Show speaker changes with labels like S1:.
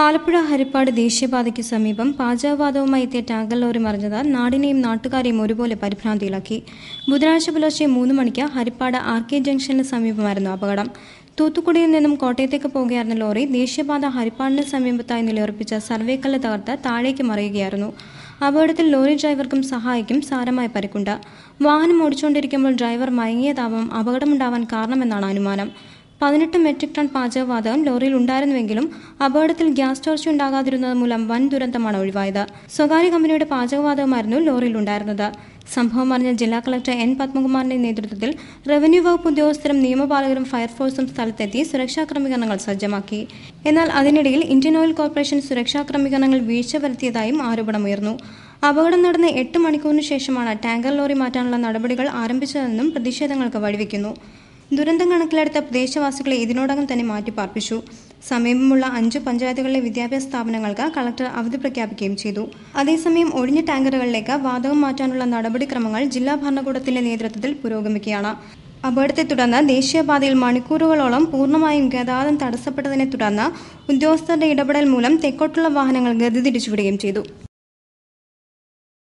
S1: ആലപ്പുഴ ഹരിപ്പാട് ദേശീയപാതയ്ക്ക് സമീപം പാചകവാതകവുമായി എത്തിയ tanker lorry മറിഞ്ഞത് നാടിനെയും നാട്ടുകാരെയും ഒരുപോലെ പരിഭ്രാന്തിയിലാക്കി. ബുധനാഴ്ച പുലർച്ചെ 3 മണിക്ക് ഹരിപ്പാട് RK ജംഗ്ഷന് സമീപമായിരുന്നു അപകടം. തൂത്തുക്കുടിയിൽ നിന്നും കോട്ടയത്തേക്ക് പോകുകയായിരുന്ന ലോറി ദേശീയപാത ഹരിപ്പാടിന് സമീപത്തായി നിലയുറപ്പിച്ച സർവേക്കല്ല് തകർത്ത് താഴേക്ക് മറിയുകയായിരുന്നു. അപകടത്തിൽ ലോറി ഡ്രൈവർക്കും സഹായിക്കും സാരമായ പരിക്കുണ്ട്. വാഹനം ഓടിച്ചുകൊണ്ടിരിക്കുമ്പോൾ ഡ്രൈവർ മയങ്ങിയതാവാം അപകടമുണ്ടാവാൻ കാരണമെന്നാണ് അനുമാനം. 18 മെട്രിക് ടൺ പാചകവാതകം ലോറിയിൽ ഉണ്ടായിരുന്നുവെങ്കിലും അപകടത്തിൽ ഗ്യാസ് ചോർച്ചയുണ്ടാകാതിരുന്നത് മൂലം വൻ ദുരന്തമാണ് ഒഴിവായത്. സ്വകാര്യ കമ്പനിയുടെ പാചകവാതകമായിരുന്നു ലോറിയിൽ ഉണ്ടായിരുന്നത്. സംഭവം അറിഞ്ഞ ജില്ലാ കളക്ടർ N. പത്മകുമാറിന്റെ നേതൃത്വത്തിൽ റവന്യൂ വകുപ്പ് ഉദ്യോഗസ്ഥരും നിയമപാലകരും ഫയർഫോഴ്സും സ്ഥലത്തെത്തി സുരക്ഷാ ക്രമീകരണങ്ങൾ സജ്ജമാക്കി. എന്നാൽ അതിനിടയിൽ ഇന്ത്യൻ ഓയിൽ കോർപ്പറേഷൻ സുരക്ഷാ ക്രമീകരണങ്ങൾ വീഴ്ച വരുത്തിയതായും ആരോപണമുയർന്നു. അപകടം നടന്ന് 8 മണിക്കൂറിന് ശേഷമാണ് ടാങ്കർ ലോറി മാറ്റാനുള്ള നടപടികൾ ആരംഭിച്ചതെന്നും പ്രതിഷേധങ്ങൾക്ക് വഴിവെക്കുന്നു. ദുരന്തം കണക്കിലെടുത്ത പ്രദേശവാസികളെ ഇതിനോടകം തന്നെ മാറ്റിപ്പാർപ്പിച്ചു. സമീപമുള്ള 5 പഞ്ചായത്തുകളിലെ വിദ്യാഭ്യാസ സ്ഥാപനങ്ങൾക്ക് കളക്ടർ അവധി പ്രഖ്യാപിക്കുകയും ചെയ്തു. അതേസമയം ഒഴിഞ്ഞ ടാങ്കറുകളിലേക്ക് വാതകം മാറ്റാനുള്ള നടപടിക്രമങ്ങൾ ജില്ലാ ഭരണകൂടത്തിന്റെ നേതൃത്വത്തിൽ പുരോഗമിക്കുകയാണ്. അപകടത്തെ തുടർന്ന് ദേശീയപാതയിൽ മണിക്കൂറുകളോളം പൂർണ്ണമായും ഗതാഗതം തടസ്സപ്പെട്ടതിനെ തുടർന്ന് ഉദ്യോഗസ്ഥരുടെ ഇടപെടൽ മൂലം തെക്കോട്ടുള്ള വാഹനങ്ങൾ ഗതി തിരിച്ചുവിടുകയും ചെയ്തു.